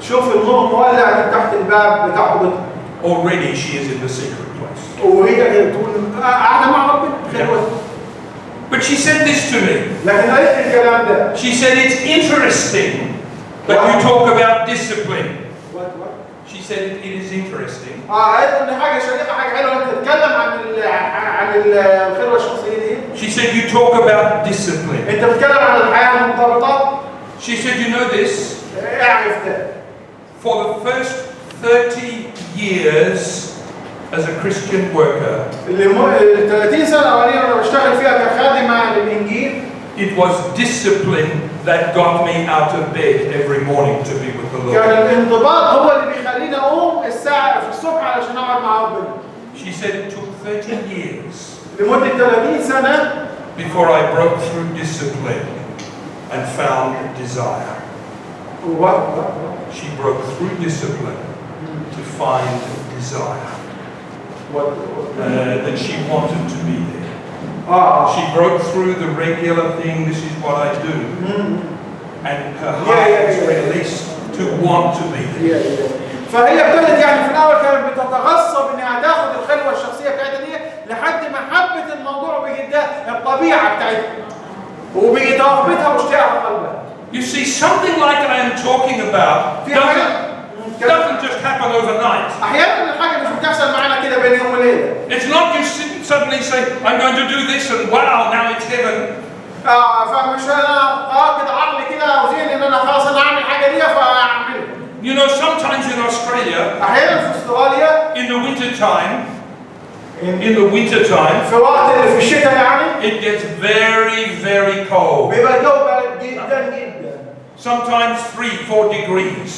شوف النور مولع من تحت الباب بتاع اوضتها. Already she is in the secret place. وهي بتقول قاعده مع ربنا. But she said this to me. لكن قالت لي الكلام ده. She said it's interesting that you talk about discipline. What? She said it is interesting. قالت ان حاجه شيقه حاجه حلوه انت تتكلم عن الخلوه الشخصيه دي. She said you talk about discipline. انت بتتكلم عن الحياه المنضبطه. She said you know this. اعرف ده. For the first 30 years as a Christian worker, ال 30 سنه الاولانيه انا بشتغل فيها كخادمه للانجيل. it was discipline that got me out of bed every morning to be with the Lord. كان الانضباط هو اللي بيخليني اقوم الساعه في الصبح علشان اقعد مع ربنا. She said it took 30 years لمده 30 سنه before I broke through discipline and found desire. What? She broke through discipline to find desire. That she wanted to be there. She broke through the regular thing, this is what I do. And her heart was released to want to be there. فهي ابتدت يعني في الاول كانت بتتغصب انها تاخد الخلوه الشخصيه بتاعتها دي لحد ما حبت الموضوع وبقت ده الطبيعه بتاعتها. وبقت رغبتها واشتياقها قلبها. You see, something like I am talking about doesn't just happen overnight. احيانا الحاجه مش بتحصل معانا كده بين يوم وليله. It's not you suddenly say, I'm going to do this and wow, now it's heaven. فمش انا كده عقلي كده وذهني ان انا خلاص انا اعمل الحاجه دي فاعملها. You know, sometimes in Australia, احيانا في استراليا in the winter time, في وقت في الشتاء يعني it gets very, very cold. بيبقى الجو بارد جدا جدا. Sometimes 3-4 degrees.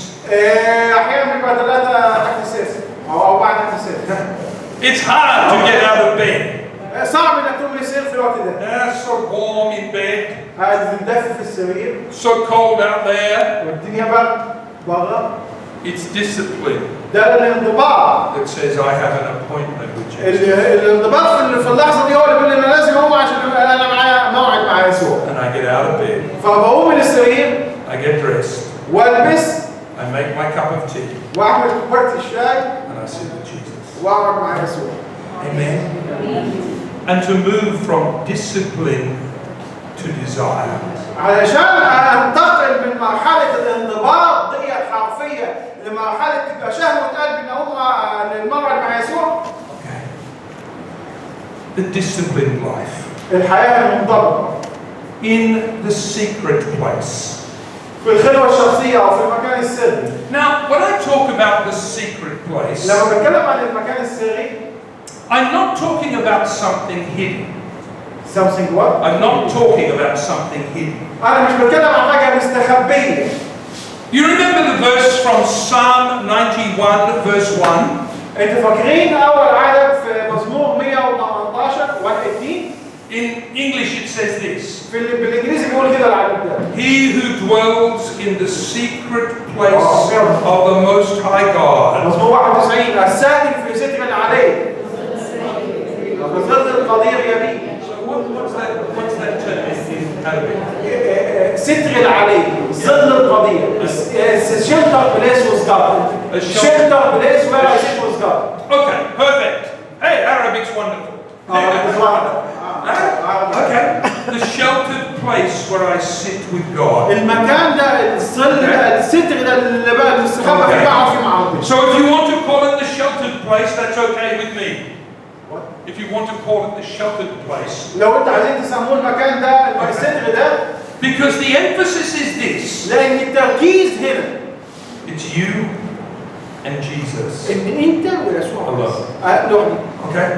احيانا بيبقى 3 تحت الصفر او 4 تحت الصفر. It's hard to get out of bed. صعب انك تقوم من السرير في الوقت ده. So warm in bed. مدفي في السرير. So cold out there. والدنيا برد بره. It's discipline. ده الانضباط. That says I have an appointment with Jesus. الانضباط في اللحظه دي هو اللي بيقول لي انا لازم اقوم عشان انا معايا موعد مع يسوع. And I get out of bed. فبقوم من السرير. I get dressed. والبس. I make my cup of tea. واعمل كوبايه الشاي. And I sit with Jesus. واقعد مع يسوع. Amen. And to move from discipline to desire. علشان انتقل من مرحله الانضباط دي حرفيه لمرحله تبقى شهوه قلبي ان اقوم للموعد مع يسوع. Okay. The disciplined life. الحياه المنضبطه. In the secret place. في الخلوه الشخصيه او في المكان السري. Now, when I talk about the secret place, لما بتكلم عن المكان السري I'm not talking about something hidden. something what? I'm not talking about something hidden. انا مش بتكلم عن حاجه مستخبيه. You remember the verse from Psalm 91 verse 1? انتوا فاكرين اول عدد في مزمور 118 118 In English it says this. بالانجليزي بيقول كده العدد ده. He who dwells in the secret place of the Most High God. مزمور 91 الساكن في ستر العلي. ظل القدير يمين. What's that term in Arabic? ستر العلي. ظل القدير. Shelter place with God. Shelter place where I sit with God. Okay, perfect. Hey, Arabic's wonderful. Okay, the sheltered place where I sit with God. المكان ده الستر ده اللي بقى المستخبى فيه بقى فيه مع ربنا. So if you want to call it the sheltered place, that's okay with me. What? If you want to call it the sheltered place. لو انت عايزين تسموه المكان ده الستر ده. Because the emphasis is this. لأن التركيز هنا. It's you and Jesus. إن أنت ويسوع. Allah. Okay.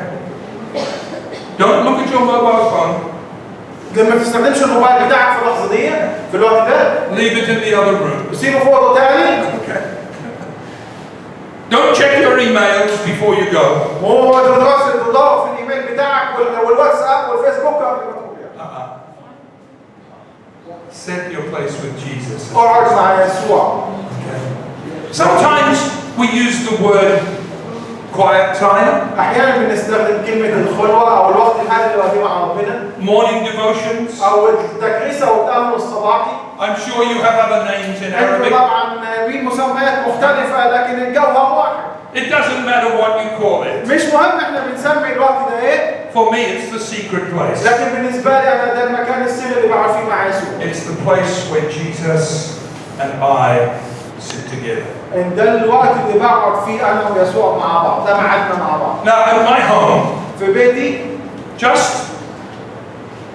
Don't look at your mobile phone. لما تستخدمش الموبايل بتاعك في اللحظة دي في الوقت ده. Leave it in the other room. وسيبه في اوضه ثاني. Okay. Don't check your emails before you go. مو تدور في الايميل بتاعك والواتساب والفيسبوك قبل ما تروح. Set your place with Jesus. اقعد مع يسوع. Okay. Sometimes we use the word quiet time, احيانا بنستخدم كلمه الخلوه او الوقت الحالي اللي بقضيه مع ربنا morning devotions. او التكريس او التامل الصباحي. I'm sure you have other names in انتوا Arabic. طبعا في مسميات مختلفه لكن الجوهر واحد. It doesn't matter what you call it. مش مهم احنا بنسمي الوقت ده ايه. For me, it's the secret place. لكن بالنسبه لي انا ده المكان السري اللي بقعد فيه مع يسوع. It's the place where Jesus and I sit together. ان ده الوقت اللي بقعد فيه انا ويسوع مع بعض، ده ميعادنا مع بعض. Now, at my home, في بيتي just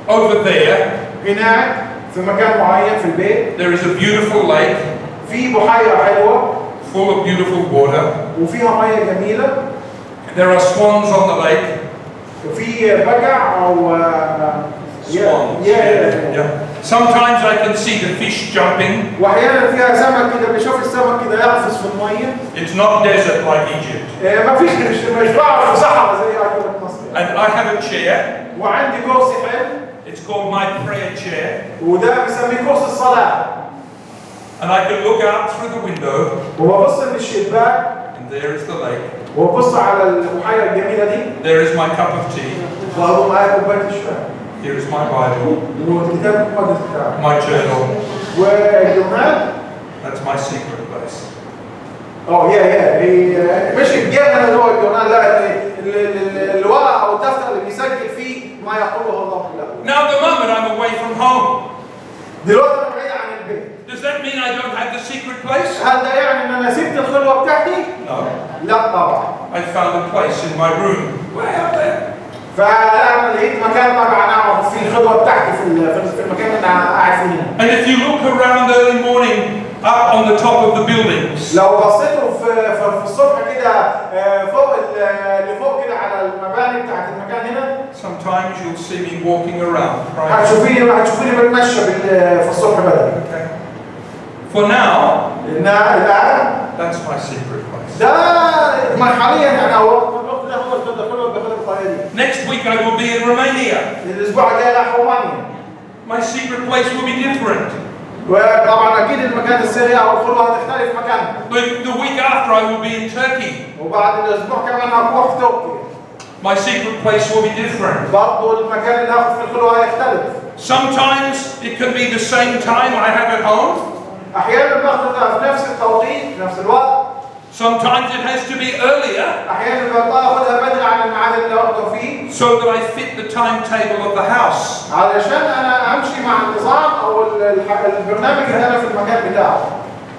over there, هناك في مكان معين في البيت there is a beautiful lake في بحيره حلوه full of beautiful water. وفيها ميه جميله. There are swans on the lake. وفي بقع او Swans. yeah. Sometimes I can see the fish jumping. واحيانا فيها سمك كده بنشوف السمك كده يقفز في الميه. It's not desert like Egypt. ما فيش مش بقعد في صحراء زي عجوبة مصر. And I have a chair. وعندي كرسي حلو. It's called my prayer chair. وده بيسميه كرسي الصلاه. And I can look out through the window. وببص من الشباك. And there is the lake. وببص على البحيره الجميله دي. There is my cup of tea. وهو معايا كوبايه الشاي. Here is my Bible. والكتاب المقدس بتاعي. My journal. والجورنال. That's my secret place. هي مش الجورنال اللي هو الجورنال، لا الورق او الدفتر اللي بيسجل فيه ما يقوله الله له. Now, at the moment, I'm away from home. دلوقتي انا بعيد عن البيت. Does that mean I don't have the secret place? هل ده يعني ان انا سبت الخلوه بتاعتي؟ No. لا طبعا. I found a place in my room. Way up there. فانا لقيت مكان طبعا اقعد فيه الخلوه بتاعتي في المكان اللي انا قاعد فيه. And if you look around early morning up on the top of the buildings, لو بصيتوا في الصبح كده فوق لفوق كده على المباني بتاعت المكان هنا. sometimes you'll see me walking around. Right? هتشوفيني بتمشى في الصبح بدري. Okay. For now, الان that's my secret place. ده حاليا يعني الوقت ده هو الخلوه بالطريقه دي. Next week I will be in Romania. الاسبوع الجاي راح رومانيا. My secret place will be different. وطبعا اكيد المكان السري او الخلوه هتختلف مكانها. The week after I will be in Turkey. وبعد الاسبوع كمان هروح تركيا. My secret place will be different. برضه المكان اللي هاخد في الخلوه هيختلف. Sometimes it can be the same time I have at home. احيانا باخدها في نفس التوقيت في نفس الوقت. Sometimes it has to be earlier. احيانا باخدها بدري عن الميعاد اللي باخده فيه. So that I fit the timetable of the house. علشان انا امشي مع النظام او البرنامج اللي انا في المكان بتاعه.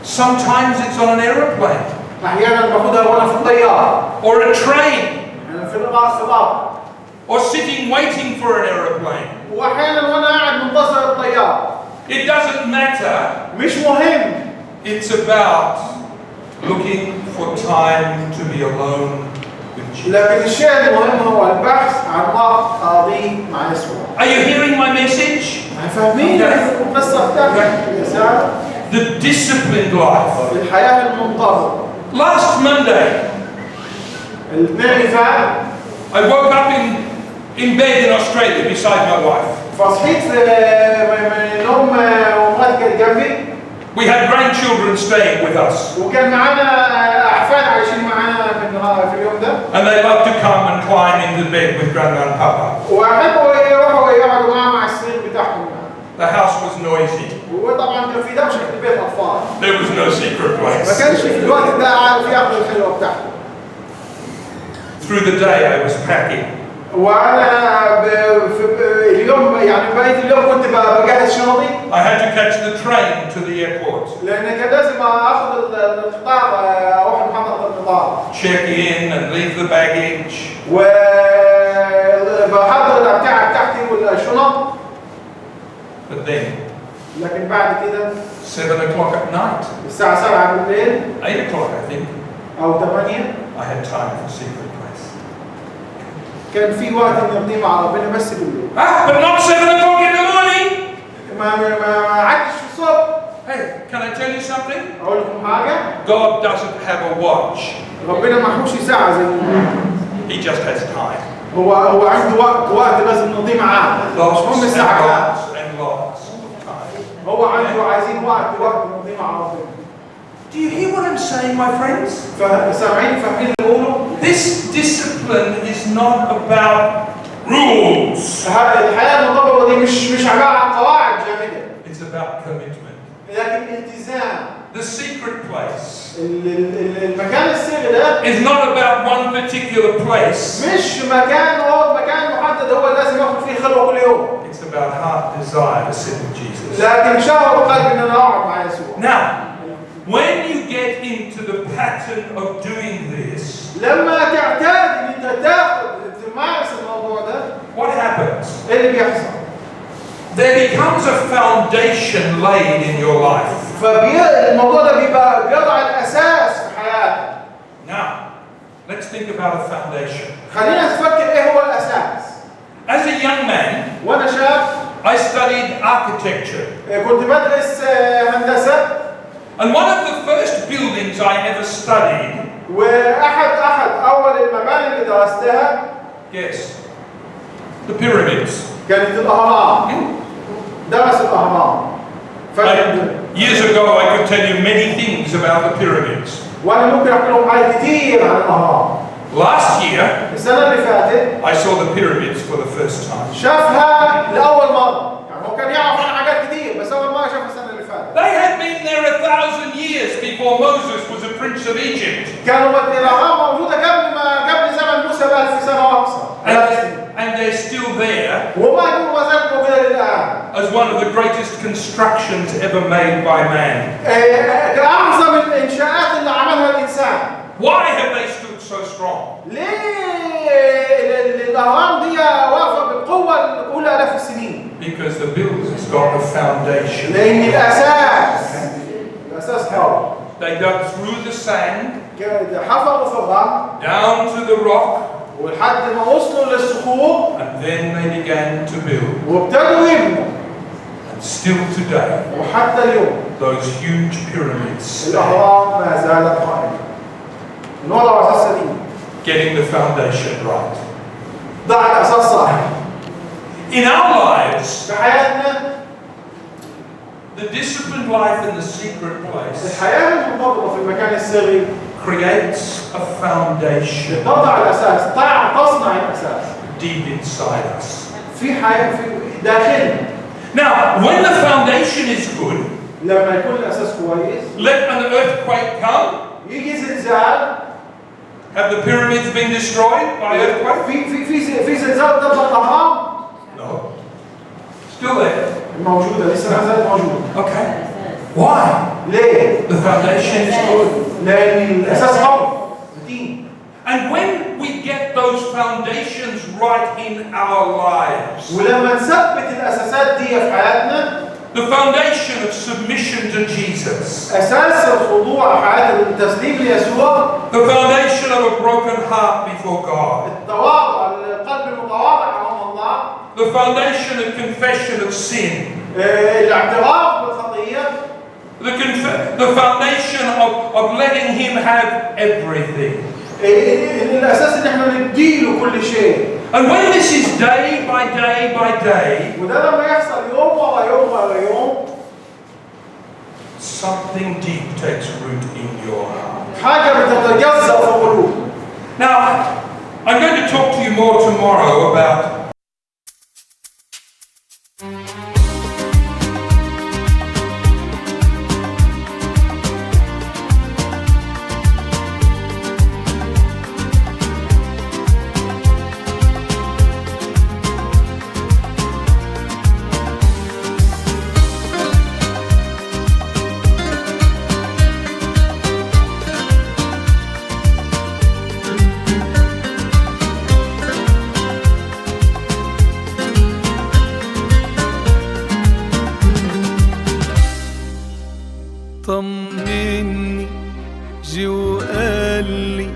Sometimes it's on an aeroplane. احيانا باخدها وانا في الطياره. Or a train. في القطار. Or sitting waiting for an aeroplane. واحيانا وانا قاعد منتظر الطياره. It doesn't matter. مش مهم. It's about looking for time to be alone with Jesus. لكن الشيء المهم هو البحث عن وقت قاضي مع يسوع. Are you hearing my message? فاهمين القصه بتاعتك يا سعد؟ The disciplined life. الحياه المنتظمه. Last Monday, الاثنين اللي فات I woke up in bed in Australia beside my wife. فصحيت من النوم ومراتي كانت جنبي. We had grandchildren staying with us. وكان معانا احفاد عايشين معانا في اليوم ده. And they love to come and climb into bed with Grandma and Papa. وحبوا يروحوا يقعدوا معاه مع السرير بتاعهم. The house was noisy. وطبعا كان في دوشه في البيت اطفال. There was no secret ما place. كانش في الوقت ده عارف ياخذ الخلوه بتاعته. Through the day I was packing. وانا اليوم يعني بقيت اليوم كنت بجهز شنطي. I had to catch the train to the airport. لان كان لازم اخذ القطار اروح محطه القطار. Check in and leave the baggage. وبحضر الامتعه بتاعتي والشنط. But then, لكن بعد كده 7 o'clock at night, الساعه 7 بالليل 8 o'clock I think, او 8 I had time for secret place. كان في وقت نقضيه مع ربنا بس بالليل. But not 7 o'clock in the morning. ما عدتش في الصبح. something? اقول لكم حاجه، God doesn't have a watch. ربنا ما حوش ساعه زي He just has time. هو عنده وقت لازم نقضيه معاه، مش مهم الساعه كام. And lots of time. هو عنده عايزين وقت نقضيه مع ربنا. Do you hear what I'm saying, my friends? فاهمين اللي بقوله؟ This discipline is not about rules. الحياه المنضبطه دي مش عباره عن قواعد جامده. It's about commitment. لكن التزام. The secret place المكان السري ده is not about one particular place. مش مكان محدد هو لازم ياخد فيه خلوه كل يوم. It's about heart desire to sit with Jesus. لكن شهوة قلب ان انا اقعد مع يسوع. Now, when you get into the pattern of doing this, لما تعتاد ان انت تمارس الموضوع ده، what happens? ايه اللي بيحصل؟ There becomes a foundation laid in your life. فالموضوع ده بيضع الاساس في حياتك. Now, let's think about a foundation. خلينا نفكر ايه هو الاساس. As a young man, وانا شاب I studied architecture. كنت بدرس هندسة. And one of the first buildings I ever studied, واحد اول المباني اللي درستها yes, the pyramids. كانت الاهرام. درس الاهرام. Years ago I could tell you many things about the pyramids. وانا ممكن احكي لهم حاجات كتير عن الاهرام. Last year, السنة اللي فاتت I saw the pyramids for the first time. شافها لأول مرة، يعني هو كان يعرف عن حاجات كتير بس أول مرة شافها السنة اللي فاتت. They had been there 1,000 years before Moses was a prince of Egypt. كانوا الأهرام موجودة قبل زمن موسى ب1000 سنة وأكثر. And they're still there وما يكون ما زالت موجودة للآن. as one of the greatest constructions ever made by man. كأعظم الإنشاءات اللي عملها الإنسان. Why have they stood so strong? ليه الأهرام دي واقفة بالقوة لكل آلاف السنين؟ Because the builders got a foundation. لأن الأساس قوي. They dug through the sand, حفروا في الرمل down to the rock, ولحد ما وصلوا للصخور and then they began to build. وابتدوا يبنوا. And still today, وحتى اليوم those huge pyramids stand, الأهرام ما زالت قائمة. نوضع أساس سليم. getting the foundation right. ضع الأساس صح. In our lives, في حياتنا the disciplined life in the secret place الحياة المنضبطة في المكان السري creates a foundation تضع الأساس، تصنع الأساس deep inside us. في حياة في داخلنا. Now, when the foundation is good, لما يكون الأساس كويس let an earthquake come. يجي زلزال. Have the pyramids been destroyed by earthquake? في زلزال ضد الأهرام؟ No. Still there. موجودة لسه ما زالت موجودة. Okay. Why? ليه؟ The foundation is good. لأن الأساس قوي. متين. And when we get those foundations right in our lives, ولما نثبت الأساسات دي في حياتنا، the foundation of submission to Jesus, أساس الخضوع حياة التسليم ليسوع، the foundation of a broken heart before God, التواضع، القلب المتواضع أمام الله، the foundation of confession of sin, الاعتراف بالخطية، the foundation of letting Him have everything. الأساس إن إحنا نديله كل شيء. And when this is day by day by day, وده لما يحصل يوم ورا يوم ورا يوم، something deep takes root in your heart. حاجة بتتجذر في القلوب. Now, I'm going to talk to you more tomorrow about طمني جي وقال لي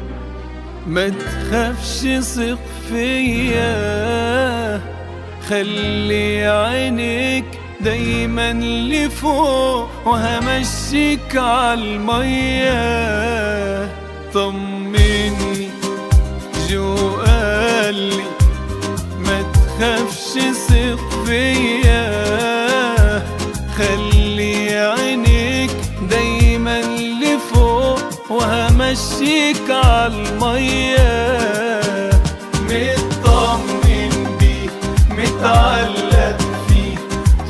ما تخافش ثق فيا خلي عينيك دايما لفوق وهمشيك عالمية. طمني جو قالي ما تخافش ثق فيا، خلي عينيك دايما لفوق وهمشيك عالمية. مطمن بيه متعلق فيه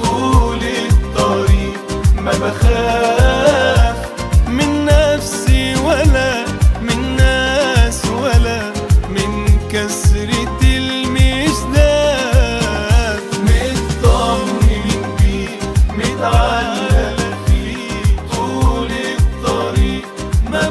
طول الطريق، ما بخاف من نفسي ولا من ناس ولا من كسرة المشداد. مطمن بيه متعلق فيه طول الطريق، ما